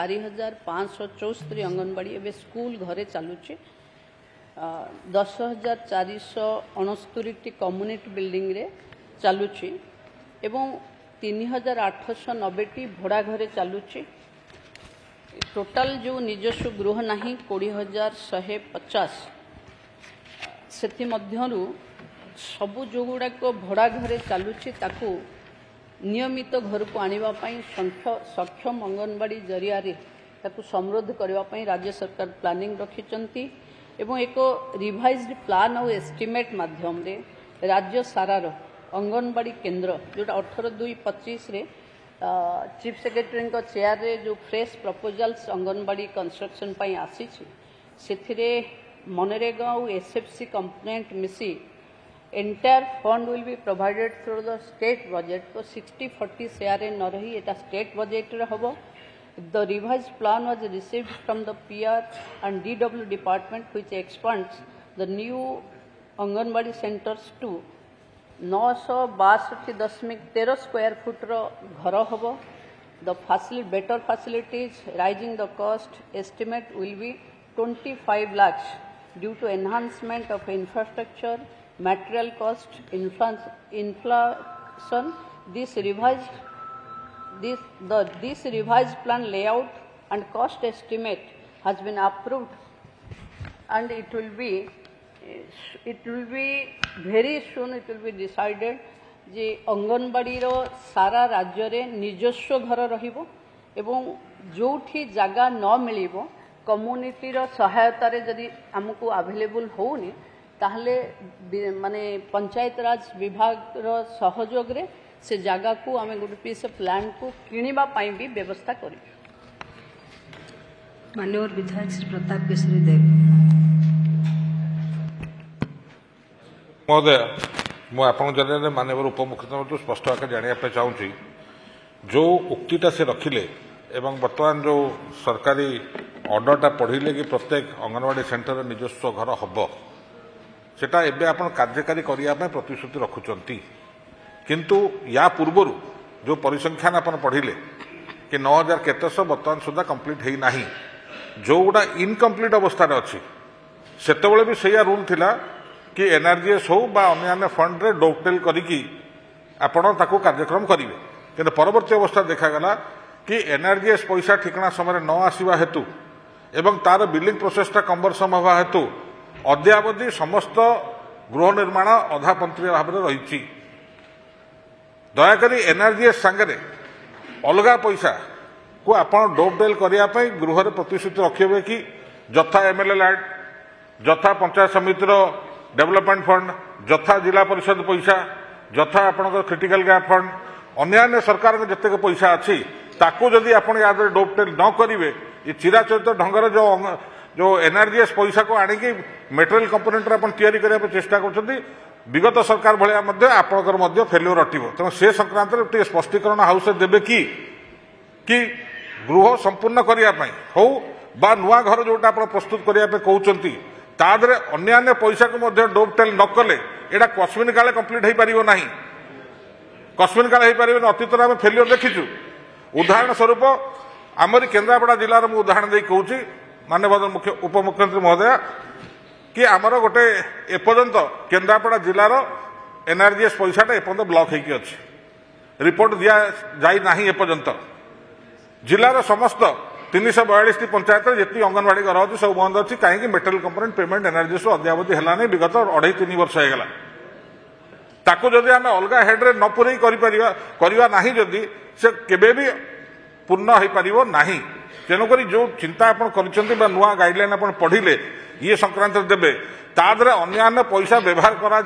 4574 अंगनवाड़ी एवं स्कूल घरे चलुचे 10,469 community building रे चलुची एवं 3,890 भड़ा घरे चलुची। टोटाल जो निजस्व गृह नहीं 20,150 से सबु जो गुड़ाक भड़ा घरे चलुची ताकू नियमित घर को आने सक्षम अंगनवाड़ी जरिया ताकू समृद्ध करने राज्य सरकार प्लानिंग रखिंट एवं एक रिवाइज्ड प्लान और एस्टिमेट माध्यम रे राज्य सारार अंगनवाड़ी केन्द्र जोटा 18/2/25 रे चीफ सेक्रेटरी चेयर रे जो फ्रेश प्रपोजल्स अंगनवाड़ी कंस्ट्रक्शन पाई आसी से मनरेगा और एसएफसी कंपोनेंट मिसी entire fund will be provided through the state budget. तो 60-40 शेयर न रही एटा स्टेट बजेट रे हबो। The revised plan was received from the PR and DW department which expands the new Anganwadi centers to 962.13 square foot घर हबो। The better facilities rising the cost estimate will be 25 lakhs due to enhancement of infrastructure, material cost, inflation. This revised plan layout and cost estimate has been approved and it will be very soon it will be decided जे अंगनवाड़ी रो सारा राज्य रे निजस्व घर रहिबो एवं जोठी जगह न मिलिबो community रो सहायता रे जदि हमको अवेलेबल होनी ताहले माने पंचायत राज विभाग रो सहयोग रे से जगह को आम गोटे पीस प्लान को किणवा भी व्यवस्था कर। माननीय विधायक श्री प्रताप केशरी देव महोदय मुझे माननीय उपमुख्यमंत्री स्पष्ट आकार जानापी चाहूँगी जो उक्तिटा से रखिले एवं बर्तमान जो सरकारी ऑर्डरटा पढ़िले कि प्रत्येक अंगनवाड़ी सेंटर निजस्व घर हम सेटा एबे आपण कार्यकारी करने प्रतिश्रुति रखुचंती किंतु या पूर्वर जो परिसंख्यान आप पढ़िले कि 9,000 केतश बर्तमान सुधा कंप्लीट है ना जो गुड़ा इनकम्प्लीट अवस्था अच्छी सेतबले भी सैया रूल थिला कि एनआरजीएस हो बा अन्य फंड रे डोपटेल करिकी आपण ताको कार्यक्रम करिवे किंतु परवर्ती अवस्था देखागला कि एनआरजीएस पैसा ठिकना समय न आसवा हेतु एवं तार बिलिंग प्रोसेसटा कम्बरसम हवा हेतु अद्यावधि समस्त गृह निर्माण अधापंत्री भाव में रही। दयाकोरी एनआरजीएस सांगरे अलग पैसा को आप डोपडेल करने गृह प्रतिश्रुति रखिए कि जथा एमएलए लैंड जथा पंचायत समितिर डेवलपमेंट फंड जथा जिला परिषद पैसा जथा आपण क्रिटिकल गैप फंड अन्य सरकार जिते पैसा अच्छी ताकू जदि आप डोपटेल न करेंगे ये चिराचरित ढंगर जो एनआरजीएस पैसा को आणिकी मेटेरियल कंपोनेंट तैयारी करने चेष्टा कर विगत सरकार भाया आपंकर फेल्योर अटो तेणु से संक्रांत स्पष्टीकरण हाउस देवे कि गृह संपूर्ण करने हो बा नुआ घर जोटा आप प्रस्तुत करने कहते तादरे अन्य पैसा को डोपटेल न कले एटा कस्मिन काले कंप्लीट हो पार ना कस्मिन काले हो पार अतीत आम फेल्योर देखीचु। उदाहरण स्वरूप आमरी केन्द्रापड़ा जिलार मु उदाहरण दे कहूँ माननीय उपमुख्यमंत्री महोदय कि आमर गोटे एपर्यंत केन्द्रापड़ा जिलार एनआरजीएस पैसाटा एपर्यंत ब्लॉक होगी अच्छी रिपोर्ट दिया जाई नहीं एपर्यंत जिलार समस्त 342 पंचायत जी अंगनवाड़ी घर अच्छी सब बंद अच्छी कहीं मेटेरियल कंपोनेंट पेमेंट एनआरजीएस अद्यावधि है विगत 2.5-3 वर्ष होगा ताको जदि आम अलग हेड्रे न पूरे करवा ना जदि से केबे भी पूर्ण हो पार ना तेणुक जो चिंता आप नुआ गाइडलाइन आप पढ़िले ये संक्रांत देवे तादरे अन्य पैसा व्यवहार करा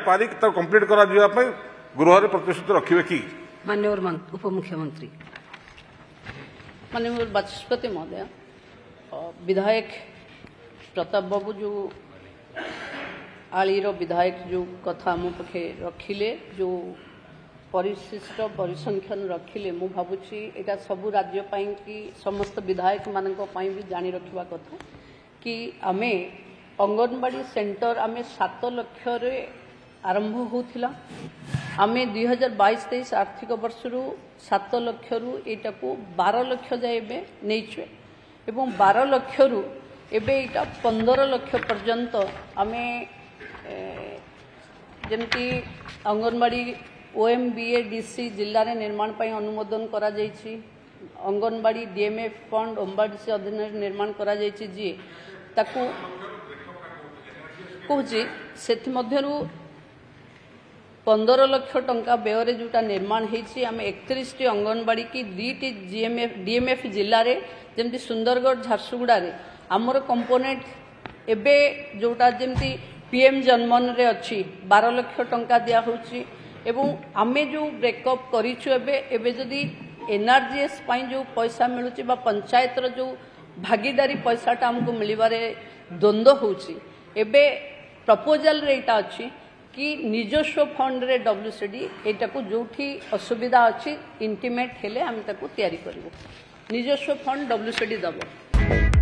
पारी कंप्लीट करा गृह प्रतिश्रुति रखिए कि माननीय उपमुख्यमंत्री माननीय बाचस्पति महोदय विधायक प्रताप बाबू जो आलीर विधायक जो कथा मो पखे रखिले जो परिशिष्ट परिसंख्यान रखिले मु भावुची एटा सबु राज्य पाई कि समस्त विधायक मानक पाई भी जानी रखिबा कथा कि आमे अंगनवाड़ी सेंटर आमे 7 लाख रे आरंभ होथिला आमे 2022-23 आर्थिक वर्ष रु 7 लाख रु एटा को 12 लाख जाए नहीं एवं 12 लाख रु एबे एटा 15 लाख पर्यंत आमे जमती अंगनवाड़ी OMBADC जिल्ला रे निर्माण पई अनुमोदन करा जायछि अंगनवाड़ी DMF फंड ओम्बाडीसी अधीन निर्माण करा जायछि जी ताकू कहूँ से मध्यरु 15 लाख टंका व्यय जोटा निर्माण होती आम 31 टी अंगनवाड़ी की 2टी DMF जिले में जमी सुंदरगढ़ झारसुगुड़ा रे आमर कंपोनेंट एबे जोटा जमी PM जन्मन रे अच्छी 12 लाख टंका दिया होची एवं आमे जो ब्रेकअप करिछु एबे जदि NRGS पाई जो पैसा मिलुची बा पंचायत रो जो भागीदारी पैसाटा हमको मिलबारे द्वंद्व होची एबे प्रपोजल रे एटा अच्छी कि निजस्व फंड रे WCD एटा को जोठी असुविधा अच्छी इंटीमेट हेले हम ताको तैयारी करबो निजस्व फंड WCD दबो।